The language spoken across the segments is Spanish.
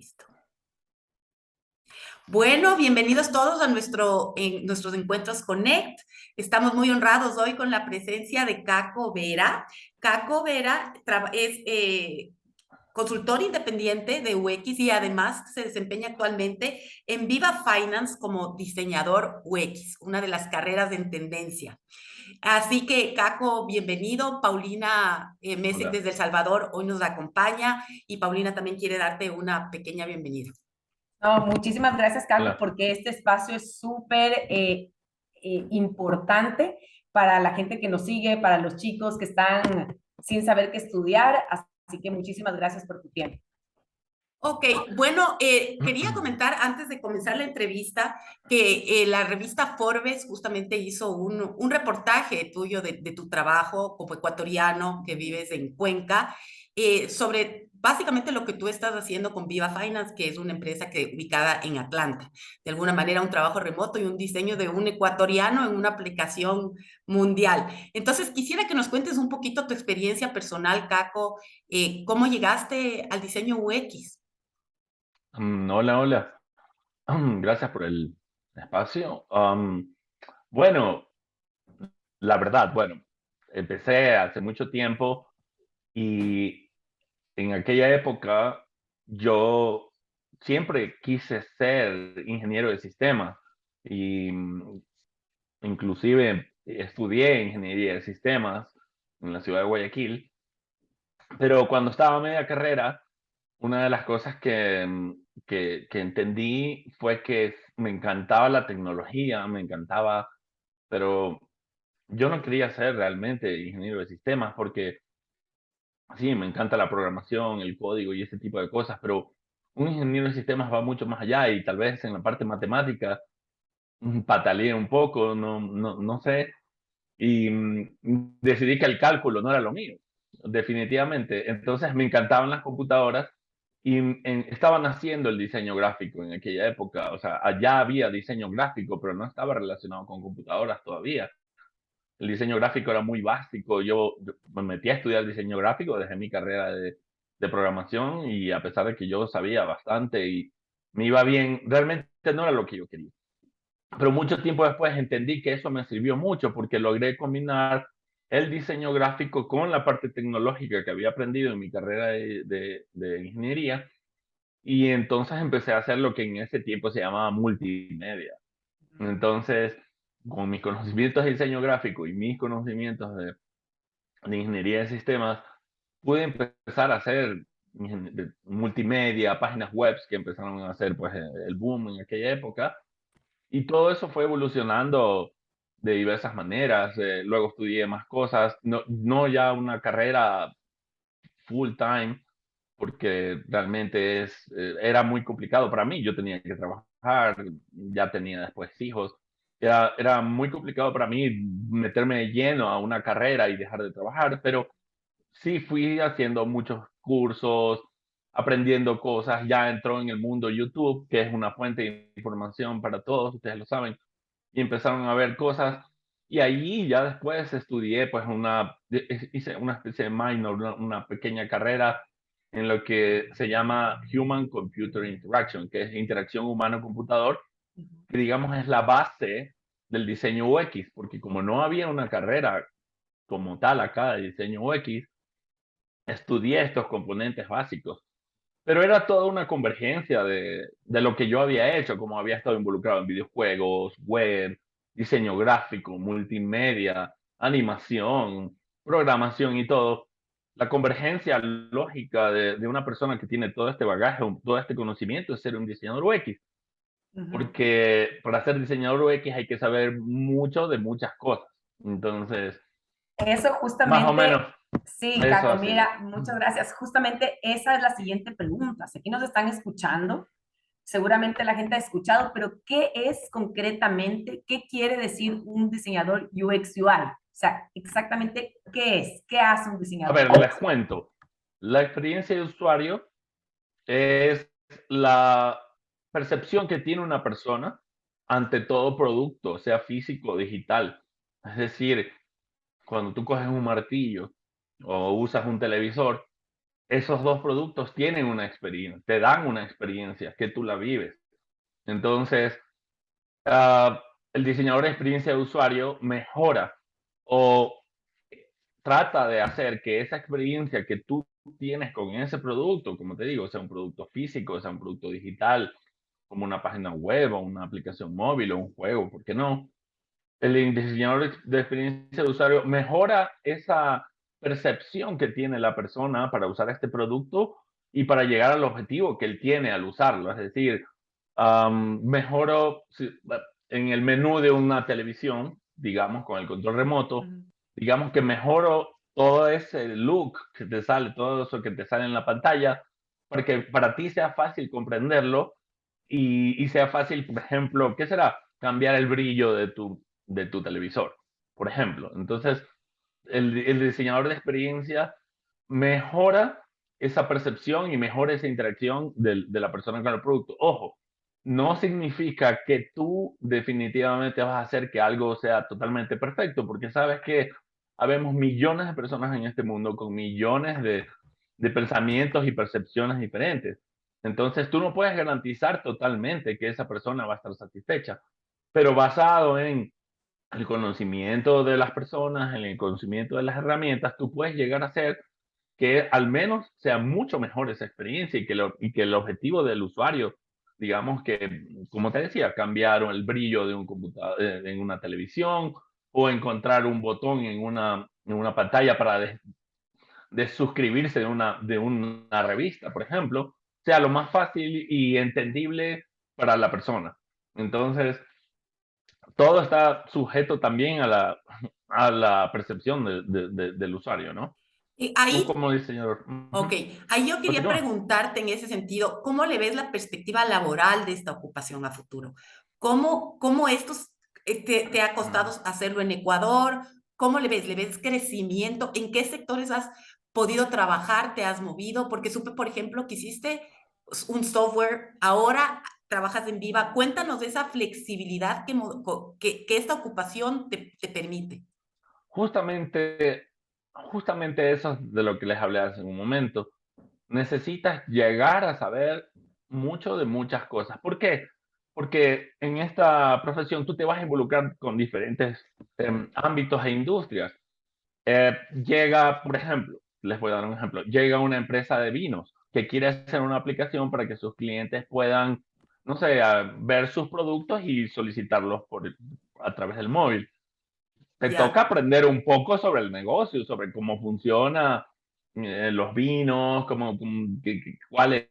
Listo. Bueno, bienvenidos todos a nuestros encuentros Connect. Estamos muy honrados hoy con la presencia de Caco Vera. Caco Vera es consultor independiente de UX y además se desempeña actualmente en Viva Finance como diseñador UX, una de las carreras en tendencia. Así que, Caco, bienvenido. Paulina Mesek Hola. desde El Salvador hoy nos acompaña y Paulina también quiere darte una pequeña bienvenida. No, muchísimas gracias, Caco, Hola. porque este espacio es súper importante para la gente que nos sigue, para los chicos que están sin saber qué estudiar. Así que muchísimas gracias por tu tiempo. Ok, bueno, quería comentar antes de comenzar la entrevista que la revista Forbes justamente hizo un reportaje tuyo de tu trabajo como ecuatoriano que vives en Cuenca sobre básicamente lo que tú estás haciendo con Viva Finance, que es una empresa que ubicada en Atlanta. De alguna manera un trabajo remoto y un diseño de un ecuatoriano en una aplicación mundial. Entonces, quisiera que nos cuentes un poquito tu experiencia personal, Caco, cómo llegaste al diseño UX. Hola, hola. Gracias por el espacio. Bueno, la verdad, bueno, empecé hace mucho tiempo y en aquella época yo siempre quise ser ingeniero de sistemas y inclusive estudié ingeniería de sistemas en la ciudad de Guayaquil, pero cuando estaba a media carrera, una de las cosas que entendí fue que me encantaba la tecnología, me encantaba, pero yo no quería ser realmente ingeniero de sistemas porque sí, me encanta la programación, el código y ese tipo de cosas, pero un ingeniero de sistemas va mucho más allá y tal vez en la parte matemática pataleé un poco, no sé, y decidí que el cálculo no era lo mío, definitivamente. Entonces me encantaban las computadoras y estaban haciendo el diseño gráfico en aquella época. O sea, allá había diseño gráfico, pero no estaba relacionado con computadoras todavía. El diseño gráfico era muy básico. Yo me metí a estudiar diseño gráfico, dejé mi carrera de programación y a pesar de que yo sabía bastante y me iba bien, realmente no era lo que yo quería. Pero mucho tiempo después entendí que eso me sirvió mucho porque logré combinar el diseño gráfico con la parte tecnológica que había aprendido en mi carrera de ingeniería y entonces empecé a hacer lo que en ese tiempo se llamaba multimedia. Entonces, con mis conocimientos de diseño gráfico y mis conocimientos de ingeniería de sistemas, pude empezar a hacer multimedia, páginas web que empezaron a hacer pues el boom en aquella época y todo eso fue evolucionando de diversas maneras. Luego estudié más cosas, no ya una carrera full time, porque realmente era muy complicado para mí. Yo tenía que trabajar, ya tenía después hijos. Era muy complicado para mí meterme lleno a una carrera y dejar de trabajar, pero sí fui haciendo muchos cursos, aprendiendo cosas. Ya entró en el mundo YouTube, que es una fuente de información para todos, ustedes lo saben, y empezaron a ver cosas. Y ahí ya después estudié, pues hice una especie de minor, una pequeña carrera en lo que se llama Human Computer Interaction, que es interacción humano-computador, que digamos es la base del diseño UX, porque como no había una carrera como tal acá de diseño UX, estudié estos componentes básicos. Pero era toda una convergencia de lo que yo había hecho, como había estado involucrado en videojuegos, web, diseño gráfico, multimedia, animación, programación y todo. La convergencia lógica de una persona que tiene todo este bagaje, todo este conocimiento es ser un diseñador UX. Ujú. Porque para ser diseñador UX hay que saber mucho de muchas cosas. Entonces, Eso más o menos, justamente, sí, eso Caco, ha sido. mira, muchas gracias. Justamente esa es la siguiente pregunta. Si aquí nos están escuchando, seguramente la gente ha escuchado, pero ¿qué es concretamente, qué quiere decir un diseñador UX UI? O sea, exactamente qué es, qué hace un A diseñador ver, les UX. cuento. La experiencia de usuario es la percepción que tiene una persona ante todo producto, sea físico o digital. Es decir, cuando tú coges un martillo o usas un televisor, esos dos productos tienen una experiencia, te dan una experiencia que tú la vives. Entonces, ah, el diseñador de experiencia de usuario mejora o trata de hacer que esa experiencia que tú tienes con ese producto, como te digo, sea un producto físico, sea un producto digital, como una página web o una aplicación móvil o un juego, ¿por qué no? El diseñador de experiencia de usuario mejora esa percepción que tiene la persona para usar este producto y para llegar al objetivo que él tiene al usarlo. Es decir, mejoro en el menú de una televisión, digamos, con el control remoto, Ujú. digamos que mejoro todo ese look que te sale, todo eso que te sale en la pantalla, para que para ti sea fácil comprenderlo y sea fácil, por ejemplo, ¿qué será? Cambiar el brillo de tu televisor, por ejemplo. Entonces, el diseñador de experiencia mejora esa percepción y mejora esa interacción de la persona con el producto. Ojo, no significa que tú definitivamente vas a hacer que algo sea totalmente perfecto, porque sabes que habemos millones de personas en este mundo con millones de pensamientos y percepciones diferentes. Entonces, tú no puedes garantizar totalmente que esa persona va a estar satisfecha, pero basado en el conocimiento de las personas, en el conocimiento de las herramientas, tú puedes llegar a hacer que al menos sea mucho mejor esa experiencia y que el objetivo del usuario, digamos que, como te decía, cambiar el brillo de un computador, en una televisión o encontrar un botón en una pantalla para de suscribirse de una revista, por ejemplo, sea lo más fácil y entendible para la persona. Entonces, todo está sujeto también a la percepción del usuario, ¿no? Y Tú ahí, como diseñador. ok, Ujú. ahí yo quería Continúa. preguntarte en ese sentido, ¿cómo le ves la perspectiva laboral de esta ocupación a futuro? ¿Cómo te ha costado Ujú. hacerlo en Ecuador? ¿Cómo le ves? ¿Le ves crecimiento? ¿En qué sectores has podido trabajar? ¿Te has movido? Porque supe, por ejemplo, que hiciste un software, ahora trabajas en Viva. Cuéntanos de esa flexibilidad que esta ocupación te permite. Justamente, justamente eso es de lo que les hablé hace un momento. Necesitas llegar a saber mucho de muchas cosas. ¿Por qué? Porque en esta profesión tú te vas a involucrar con diferentes ámbitos e industrias. Llega, por ejemplo, les voy a dar un ejemplo, llega una empresa de vinos que quiere hacer una aplicación para que sus clientes puedan, no sé, ver sus productos y solicitarlos a través del móvil. Te toca Ya, aprender un poco sobre el negocio, sobre cómo funciona los vinos, cuáles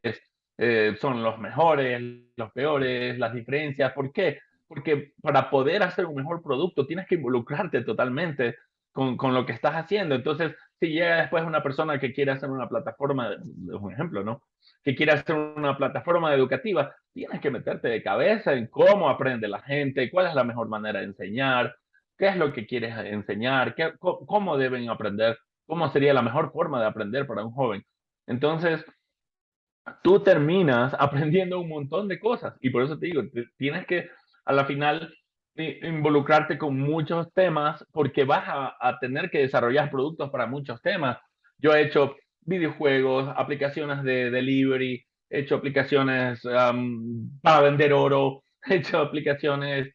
son los mejores, los peores, las diferencias. ¿Por qué? Porque para poder hacer un mejor producto tienes que involucrarte totalmente con lo que estás haciendo. Entonces, si llega después una persona que quiere hacer una plataforma, un ejemplo, ¿no? Que quiere hacer una plataforma educativa, tienes que meterte de cabeza en cómo aprende la gente, cuál es la mejor manera de enseñar, qué es lo que quieres enseñar, cómo deben aprender, cómo sería la mejor forma de aprender para un joven. Entonces, tú terminas aprendiendo un montón de cosas y por eso te digo, tienes que a la final involucrarte con muchos temas porque vas a tener que desarrollar productos para muchos temas. Yo he hecho videojuegos, aplicaciones de delivery, he hecho aplicaciones para vender oro, he hecho aplicaciones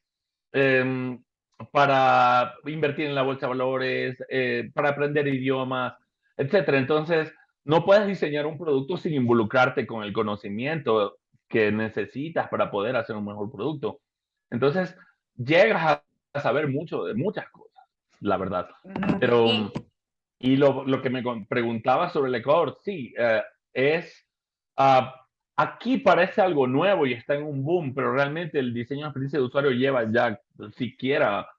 em, para invertir en la bolsa de valores, para aprender idiomas, etcétera. Entonces, no puedes diseñar un producto sin involucrarte con el conocimiento que necesitas para poder hacer un mejor producto. Entonces, llegas a saber mucho de muchas cosas, la verdad. Ujú. Pero, Y y lo que me preguntaba sobre el Ecuador, sí, es, ah, aquí parece algo nuevo y está en un boom, pero realmente el diseño de experiencia de usuario lleva ya siquiera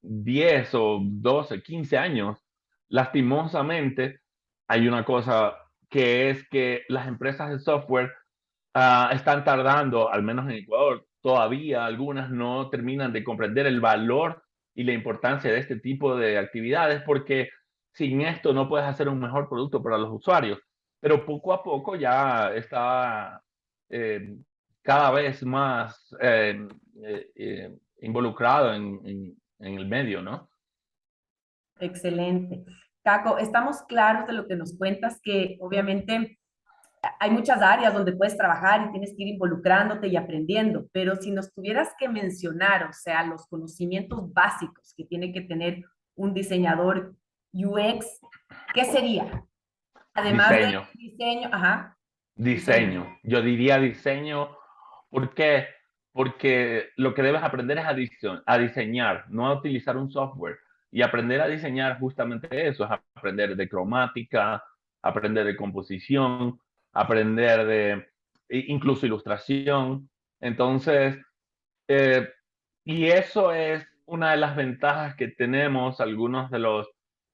10 o 12, 15 años. Lastimosamente, hay una cosa que es que las empresas de software están tardando, al menos en Ecuador, todavía algunas no terminan de comprender el valor y la importancia de este tipo de actividades, porque sin esto no puedes hacer un mejor producto para los usuarios. Pero poco a poco ya está eh, cada vez más involucrado en el medio, ¿no? excelente. Caco, estamos claros de lo que nos cuentas, que obviamente hay muchas áreas donde puedes trabajar y tienes que ir involucrándote y aprendiendo, pero si nos tuvieras que mencionar, o sea, los conocimientos básicos que tiene que tener un diseñador UX, ¿qué sería? Además de Diseño, diseño, ajá, diseño. diseño. Yo diría diseño. ¿Por qué? Porque lo que debes aprender es a diseñar, no a utilizar un software. Y aprender a diseñar justamente eso, es aprender de cromática, aprender de composición, aprender de incluso ilustración. Entonces, eh, y eso es una de las ventajas que tenemos algunos de los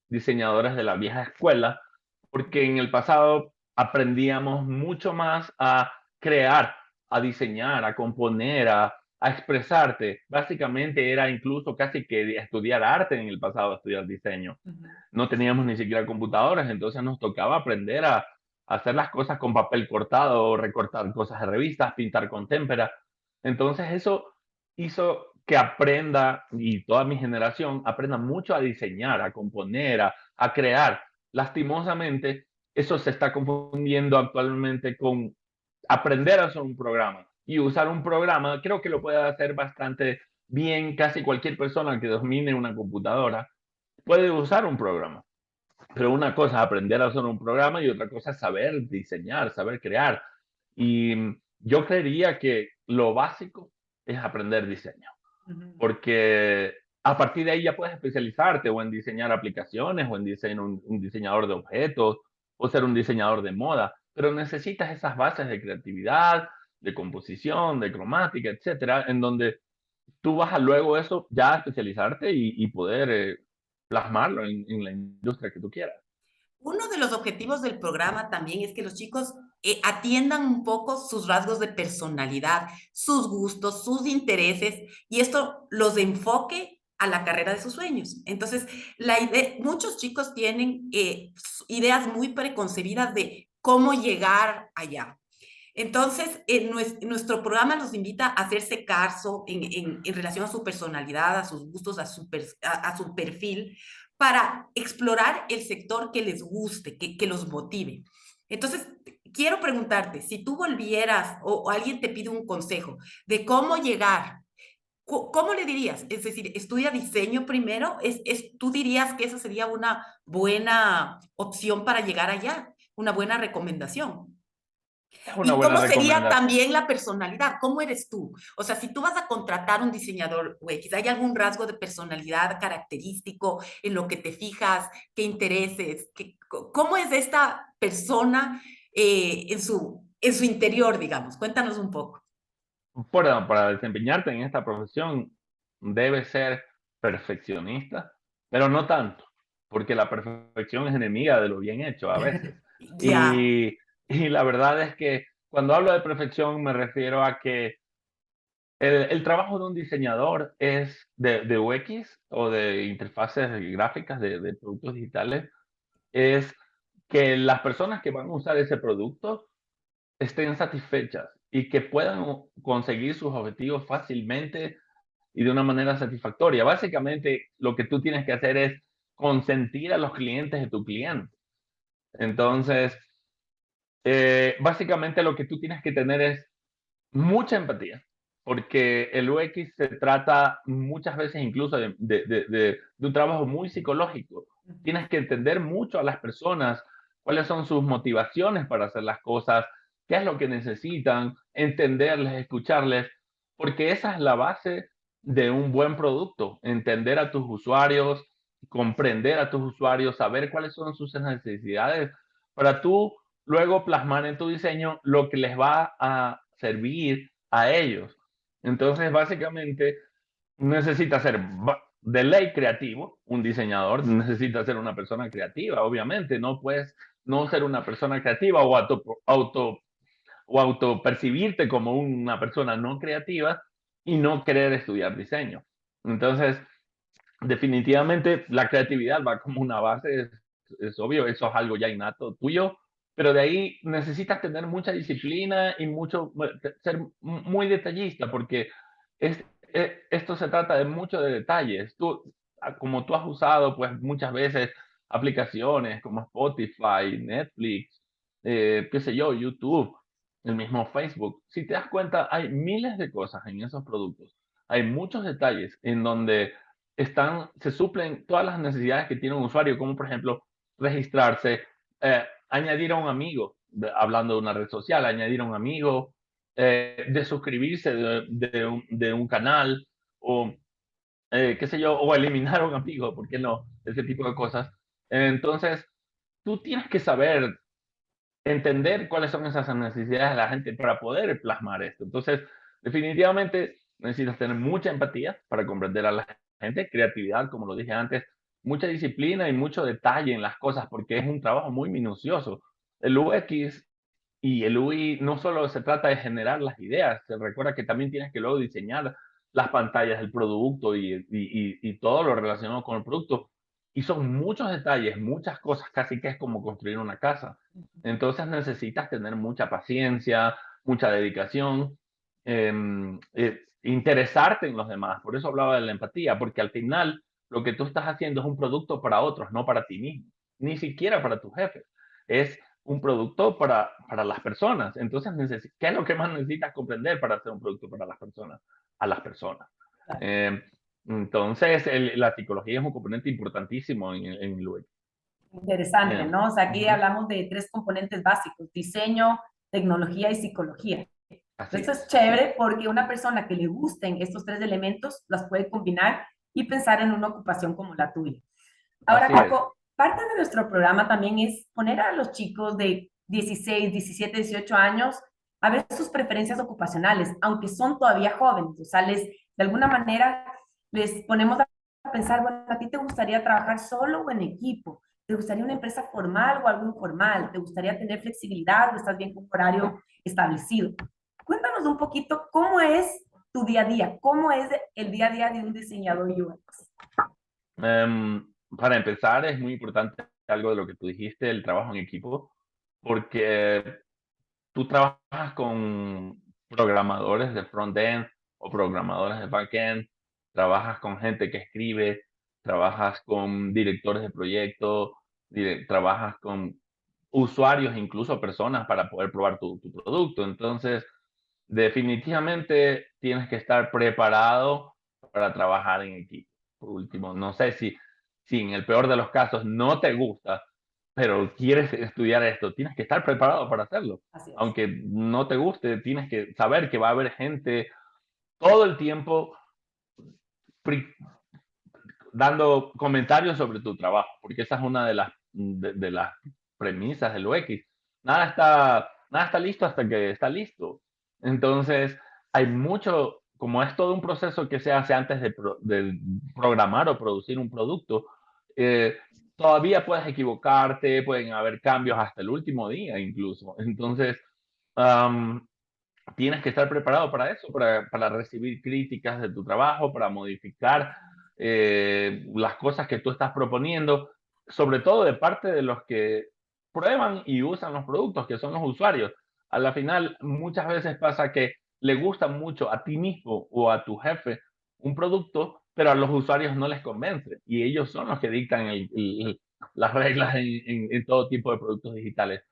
diseñadores de la vieja escuela, porque en el pasado aprendíamos mucho más a crear, a diseñar, a componer, a expresarte. Básicamente era incluso casi que estudiar arte en el pasado, estudiar diseño. Ujú. No teníamos ni siquiera computadoras, entonces nos tocaba aprender a hacer las cosas con papel cortado, recortar cosas de revistas, pintar con témpera. Entonces eso hizo que aprenda, y toda mi generación aprenda mucho a diseñar, a componer, a crear. Lastimosamente, eso se está confundiendo actualmente con aprender a usar un programa. Y usar un programa, creo que lo puede hacer bastante bien casi cualquier persona que domine una computadora. Puede usar un programa, pero una cosa es aprender a usar un programa y otra cosa es saber diseñar, saber crear. Y yo creería que lo básico es aprender diseño, Ujú. porque a partir de ahí ya puedes especializarte o en diseñar aplicaciones o en diseñar un diseñador de objetos o ser un diseñador de moda, pero necesitas esas bases de creatividad, de composición, de cromática, etcétera, en donde tú vas a luego eso ya a especializarte y poder plasmarlo en la industria que tú quieras. Uno de los objetivos del programa también es que los chicos atiendan un poco sus rasgos de personalidad, sus gustos, sus intereses, y esto los enfoque a la carrera de sus sueños. Entonces, muchos chicos tienen ideas muy preconcebidas de cómo llegar allá. Entonces, nuestro programa los invita a hacerse caso en relación a su personalidad, a sus gustos, a su perfil, para explorar el sector que les guste, que los motive. Entonces, quiero preguntarte, si tú volvieras o alguien te pide un consejo de cómo llegar, ¿cómo le dirías? Es decir, estudia diseño primero, ¿tú dirías que esa sería una buena opción para llegar allá, una buena recomendación? Es una ¿Y buena cómo sería recomendación. también la personalidad? ¿Cómo eres tú? O sea, si tú vas a contratar un diseñador UX, ¿hay algún rasgo de personalidad característico en lo que te fijas? ¿Qué intereses? ¿Cómo es esta persona en su interior, digamos? Cuéntanos un poco. Para desempeñarte en esta profesión, debes ser perfeccionista, pero no tanto, porque la perfección es enemiga de lo bien hecho a veces. Ya, Y la verdad es que cuando hablo de perfección me refiero a que el trabajo de un diseñador es de UX o de interfaces gráficas de productos digitales, es que las personas que van a usar ese producto estén satisfechas y que puedan conseguir sus objetivos fácilmente y de una manera satisfactoria. Básicamente, lo que tú tienes que hacer es consentir a los clientes de tu cliente. Entonces, básicamente lo que tú tienes que tener es mucha empatía, porque el UX se trata muchas veces incluso de un trabajo muy psicológico. Tienes que entender mucho a las personas, cuáles son sus motivaciones para hacer las cosas, qué es lo que necesitan, entenderles, escucharles, porque esa es la base de un buen producto, entender a tus usuarios, comprender a tus usuarios, saber cuáles son sus necesidades, para tú luego plasmar en tu diseño lo que les va a servir a ellos. Entonces, básicamente, necesita ser de ley creativo, un diseñador necesita ser una persona creativa, obviamente, no puedes no ser una persona creativa o auto percibirte como una persona no creativa y no querer estudiar diseño. Entonces, definitivamente la creatividad va como una base, es obvio, eso es algo ya innato tuyo, pero de ahí necesitas tener mucha disciplina y ser muy detallista, porque esto se trata de mucho de detalles. Como tú has usado, pues muchas veces aplicaciones como Spotify, Netflix, qué sé yo, YouTube, el mismo Facebook. Si te das cuenta, hay miles de cosas en esos productos. Hay muchos detalles en donde se suplen todas las necesidades que tiene un usuario, como por ejemplo registrarse, añadir a un amigo, hablando de una red social, añadir a un amigo, de suscribirse de un canal o qué sé yo, o eliminar a un amigo, ¿por qué no? Ese tipo de cosas. Entonces, tú tienes que saber entender cuáles son esas necesidades de la gente para poder plasmar esto. Entonces, definitivamente necesitas tener mucha empatía para comprender a la gente, creatividad, como lo dije antes, mucha disciplina y mucho detalle en las cosas, porque es un trabajo muy minucioso. El UX y el UI no solo se trata de generar las ideas, se recuerda que también tienes que luego diseñar las pantallas del producto y todo lo relacionado con el producto. Y son muchos detalles, muchas cosas, casi que es como construir una casa. Entonces necesitas tener mucha paciencia, mucha dedicación, interesarte en los demás. Por eso hablaba de la empatía, porque al final lo que tú estás haciendo es un producto para otros, no para ti mismo, ni siquiera para tus jefes. Es un producto para las personas. Entonces, ¿qué es lo que más necesitas comprender para hacer un producto para las personas? A las personas. Claro. Eh, entonces, la psicología es un componente importantísimo en el UX. Interesante, ¿no? O sea, aquí Ujú. hablamos de tres componentes básicos: diseño, tecnología y psicología. Así Esto es es, así es. chévere porque una persona que le gusten estos tres elementos las puede combinar y pensar en una ocupación como la tuya. Ahora, Así es. Caco, parte de nuestro programa también es poner a los chicos de 16, 17, 18 años a ver sus preferencias ocupacionales, aunque son todavía jóvenes. O sea, de alguna manera les ponemos a pensar, bueno, ¿a ti te gustaría trabajar solo o en equipo? ¿Te gustaría una empresa formal o algo informal? ¿Te gustaría tener flexibilidad o estás bien con un horario establecido? Cuéntanos un poquito cómo es tu día a día, cómo es el día a día de un diseñador UX. Para empezar, es muy importante algo de lo que tú dijiste, el trabajo en equipo, porque tú trabajas con programadores de front-end o programadores de back-end, trabajas con gente que escribe, trabajas con directores de proyecto, trabajas con usuarios, incluso personas para poder probar tu producto. Entonces, definitivamente tienes que estar preparado para trabajar en equipo. Por último, no sé si en el peor de los casos no te gusta, pero quieres estudiar esto, tienes que estar preparado para hacerlo. Así es. Aunque no te guste, tienes que saber que va a haber gente todo el tiempo pri- dando comentarios sobre tu trabajo, porque esa es una de las premisas del UX. Nada está listo hasta que está listo. Entonces, hay mucho, como es todo un proceso que se hace antes de programar o producir un producto, eh, todavía puedes equivocarte, pueden haber cambios hasta el último día incluso. Entonces, am, tienes que estar preparado para eso, para recibir críticas de tu trabajo, para modificar las cosas que tú estás proponiendo, sobre todo de parte de los que prueban y usan los productos, que son los usuarios. A la final, muchas veces pasa que le gusta mucho a ti mismo o a tu jefe un producto, pero a los usuarios no les convence. Y ellos son los que dictan las reglas en todo tipo de productos digitales.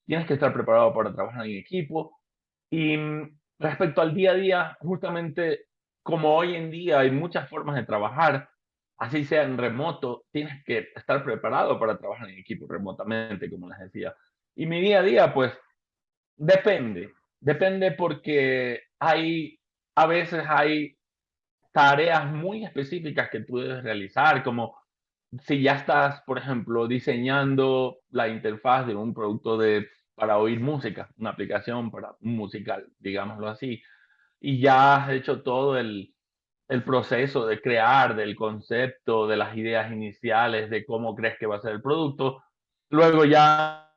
Tienes que estar preparado para trabajar en equipo, y respecto al día a día, justamente como hoy en día hay muchas formas de trabajar, así sea en remoto, tienes que estar preparado para trabajar en equipo remotamente, como les decía. Y mi día a día, pues, depende porque a veces hay tareas muy específicas que tú debes realizar, como si ya estás, por ejemplo, diseñando la interfaz de un producto para oír música, una aplicación para musical, digámoslo así, y ya has hecho todo el proceso de crear, del concepto, de las ideas iniciales, de cómo crees que va a ser el producto, luego ya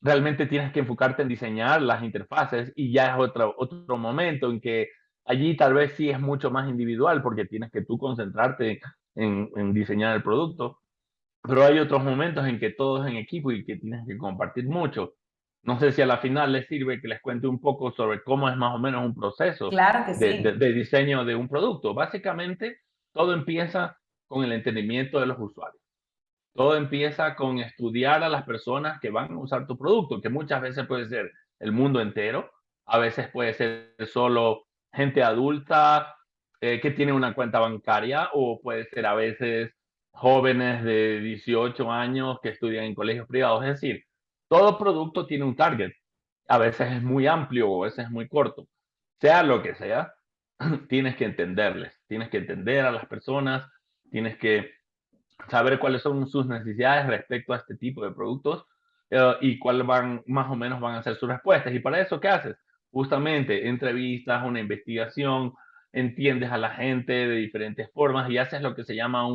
realmente tienes que enfocarte en diseñar las interfaces y ya es otro momento en que allí tal vez sí es mucho más individual porque tienes que tú concentrarte en diseñar el producto, pero hay otros momentos en que todo es en equipo y que tienes que compartir mucho. No sé si a la final les sirve que les cuente un poco sobre cómo es más o menos un proceso Claro que sí. de diseño de un producto. Básicamente, todo empieza con el entendimiento de los usuarios. Todo empieza con estudiar a las personas que van a usar tu producto, que muchas veces puede ser el mundo entero, a veces puede ser solo gente adulta que tiene una cuenta bancaria, o puede ser a veces jóvenes de 18 años que estudian en colegios privados. Es decir, todo producto tiene un target. A veces es muy amplio o a veces es muy corto. Sea lo que sea, tienes que entenderles, tienes que entender a las personas, tienes que saber cuáles son sus necesidades respecto a este tipo de productos y cuáles van, más o menos van a ser sus respuestas. Y para eso, ¿qué haces? Justamente entrevistas, una investigación, entiendes a la gente de diferentes formas y haces lo que se llama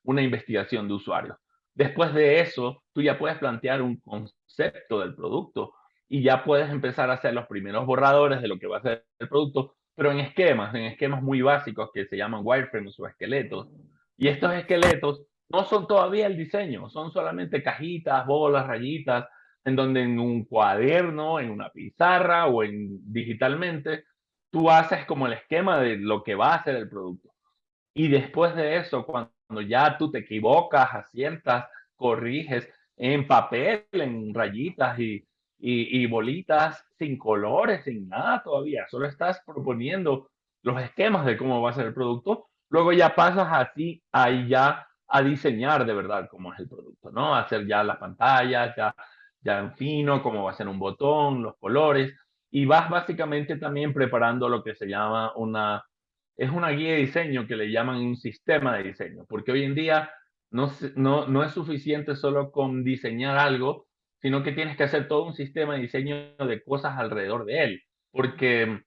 una investigación de usuarios. Después de eso, tú ya puedes plantear un concepto del producto y ya puedes empezar a hacer los primeros borradores de lo que va a ser el producto, pero en esquemas muy básicos que se llaman wireframes o esqueletos. Y estos esqueletos no son todavía el diseño, son solamente cajitas, bolas, rayitas, en donde en un cuaderno, en una pizarra o en digitalmente, tú haces como el esquema de lo que va a ser el producto. Y después de eso, cuando ya tú te equivocas, aciertas, corriges en papel, en rayitas y bolitas, sin colores, sin nada todavía, solo estás proponiendo los esquemas de cómo va a ser el producto, luego ya pasas así, ahí ya a diseñar de verdad cómo es el producto, ¿no? Hacer ya las pantallas, ya en fino, cómo va a ser un botón, los colores, y vas básicamente también preparando lo que se llama es una guía de diseño que le llaman un sistema de diseño, porque hoy en día no es suficiente solo con diseñar algo, sino que tienes que hacer todo un sistema de diseño de cosas alrededor de él, porque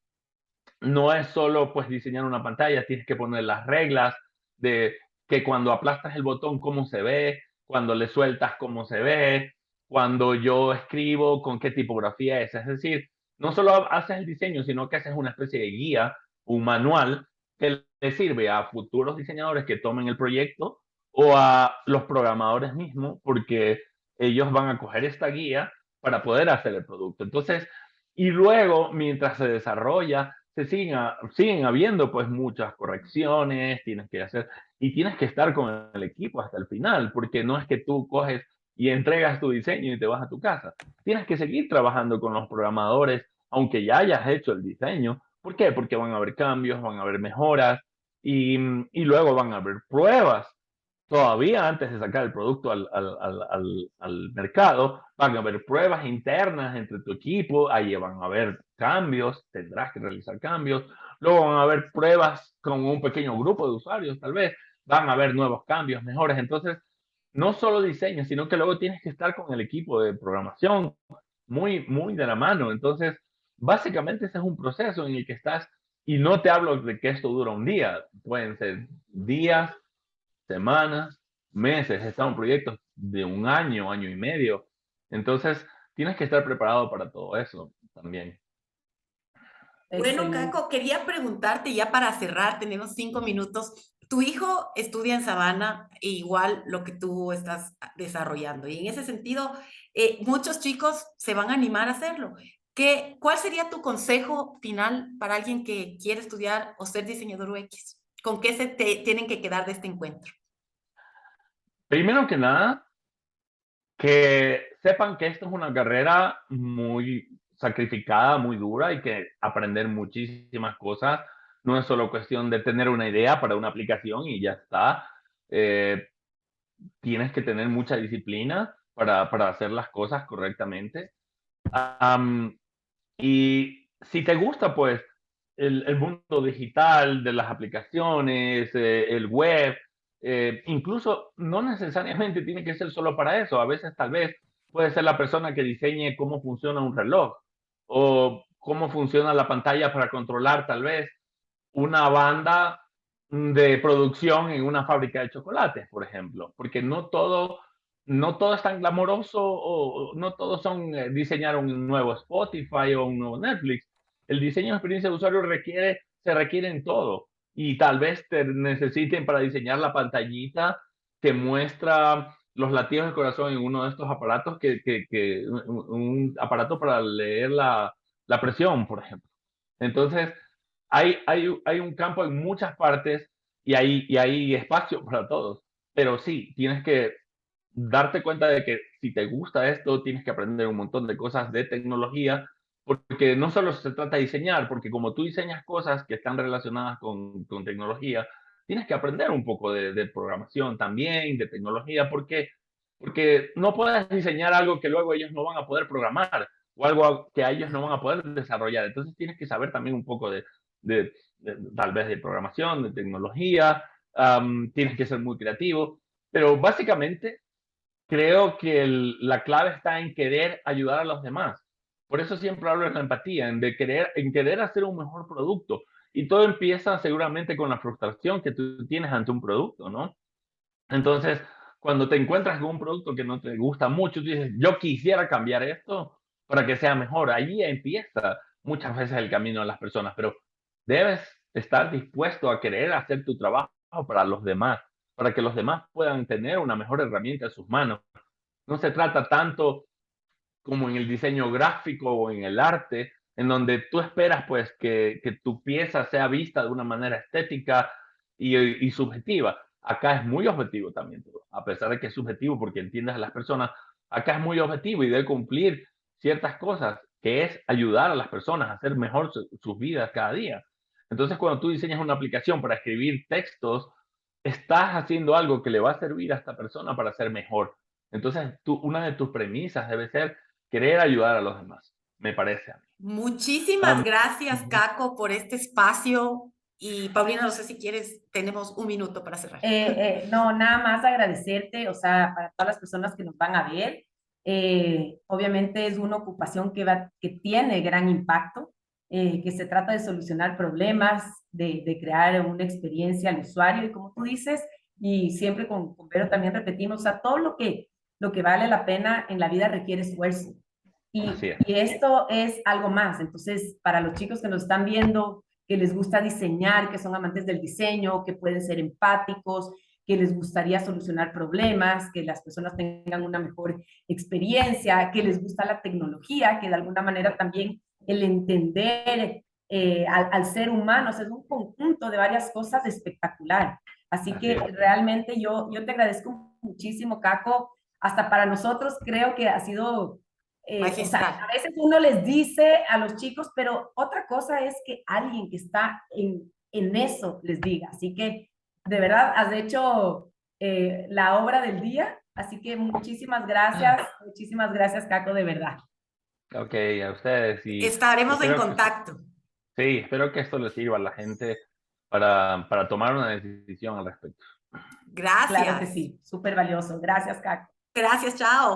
no es solo pues diseñar una pantalla, tienes que poner las reglas de que cuando aplastas el botón cómo se ve, cuando le sueltas cómo se ve, cuando yo escribo con qué tipografía es decir, no solo haces el diseño, sino que haces una especie de guía, un manual que le sirve a futuros diseñadores que tomen el proyecto o a los programadores mismos, porque ellos van a coger esta guía para poder hacer el producto. Entonces, y luego, mientras se desarrolla, siguen habiendo pues muchas correcciones, tienes que hacer, y tienes que estar con el equipo hasta el final, porque no es que tú coges y entregas tu diseño y te vas a tu casa. Tienes que seguir trabajando con los programadores, aunque ya hayas hecho el diseño. ¿Por qué? Porque van a haber cambios, van a haber mejoras y luego van a haber pruebas. Todavía antes de sacar el producto al mercado, van a haber pruebas internas entre tu equipo, ahí van a haber cambios, tendrás que realizar cambios, luego van a haber pruebas con un pequeño grupo de usuarios, tal vez, van a haber nuevos cambios, mejores. Entonces, no solo diseño, sino que luego tienes que estar con el equipo de programación muy, muy de la mano. Entonces, básicamente ese es un proceso en el que estás, y no te hablo de que esto dura un día, pueden ser días, semanas, meses, está un proyecto de un año, año y medio. Entonces, tienes que estar preparado para todo eso también. Bueno, Excelente. Caco, quería preguntarte ya para cerrar, tenemos 5 minutos. Tu hijo estudia en Sabana, e igual lo que tú estás desarrollando. Y en ese sentido, muchos chicos se van a animar a hacerlo. ¿Cuál sería tu consejo final para alguien que quiere estudiar o ser diseñador UX? ¿Con qué tienen que quedar de este encuentro? Primero que nada, que sepan que esto es una carrera muy sacrificada, muy dura y que aprender muchísimas cosas. No es solo cuestión de tener una idea para una aplicación y ya está. Eh, Tienes que tener mucha disciplina para hacer las cosas correctamente. Am, y si te gusta, pues, el mundo digital, de las aplicaciones, el web, incluso no necesariamente tiene que ser solo para eso. A veces, tal vez, puede ser la persona que diseñe cómo funciona un reloj o cómo funciona la pantalla para controlar, tal vez, una banda de producción en una fábrica de chocolates, por ejemplo, porque no todo es tan glamoroso o no todos son diseñar un nuevo Spotify o un nuevo Netflix. El diseño de experiencia de usuario se requiere en todo y tal vez te necesiten para diseñar la pantallita que muestra los latidos del corazón en uno de estos aparatos un aparato para leer la presión, por ejemplo. Entonces, hay un campo en muchas partes y hay espacio para todos. Pero sí, tienes que darte cuenta de que si te gusta esto, tienes que aprender un montón de cosas de tecnología, porque no solo se trata de diseñar, porque como tú diseñas cosas que están relacionadas con tecnología, tienes que aprender un poco de programación también, de tecnología, porque no puedes diseñar algo que luego ellos no van a poder programar o algo que a ellos no van a poder desarrollar. Entonces tienes que saber también un poco tal vez de programación, de tecnología, tienes que ser muy creativo, pero básicamente creo que la clave está en querer ayudar a los demás. Por eso siempre hablo de la empatía, en querer hacer un mejor producto. Y todo empieza seguramente con la frustración que tú tienes ante un producto, ¿no? Entonces, cuando te encuentras con un producto que no te gusta mucho, tú dices, yo quisiera cambiar esto para que sea mejor. Allí empieza muchas veces el camino de las personas, pero debes estar dispuesto a querer hacer tu trabajo para los demás, para que los demás puedan tener una mejor herramienta en sus manos. No se trata tanto como en el diseño gráfico o en el arte, en donde tú esperas pues que tu pieza sea vista de una manera estética y subjetiva. Acá es muy objetivo también, a pesar de que es subjetivo porque entiendes a las personas, acá es muy objetivo y debe cumplir ciertas cosas, que es ayudar a las personas a hacer mejor sus vidas cada día. Entonces, cuando tú diseñas una aplicación para escribir textos, estás haciendo algo que le va a servir a esta persona para ser mejor. Entonces, una de tus premisas debe ser querer ayudar a los demás, me parece a mí. Muchísimas Am, gracias, Ujú. Caco, por este espacio. Y Paulina, no sé si quieres, tenemos un minuto para cerrar. No, nada más agradecerte, o sea, para todas las personas que nos van a ver. Obviamente es una ocupación que tiene gran impacto, que se trata de solucionar problemas, de crear una experiencia al usuario y como tú dices, y siempre con Vero también repetimos, o sea, todo lo que vale la pena en la vida requiere esfuerzo. Así es. Y esto es algo más. Entonces, para los chicos que nos están viendo, que les gusta diseñar, que son amantes del diseño, que pueden ser empáticos, que les gustaría solucionar problemas, que las personas tengan una mejor experiencia, que les gusta la tecnología, que de alguna manera también el entender al ser humano, o sea, es un conjunto de varias cosas espectacular. Así Así que es. realmente yo te agradezco muchísimo, Caco. Hasta para nosotros creo que ha sido o sea, Magistral. a veces uno les dice a los chicos, pero otra cosa es que alguien que está en eso les diga. Así que, de verdad, has hecho la obra del día. Así que muchísimas gracias, Caco, de verdad. Ok, a ustedes y Estaremos en espero que, contacto. sí, espero que esto les sirva a la gente para tomar una decisión al respecto. Claro que Gracias. sí, súper valioso. Gracias, Caco. Gracias, chao.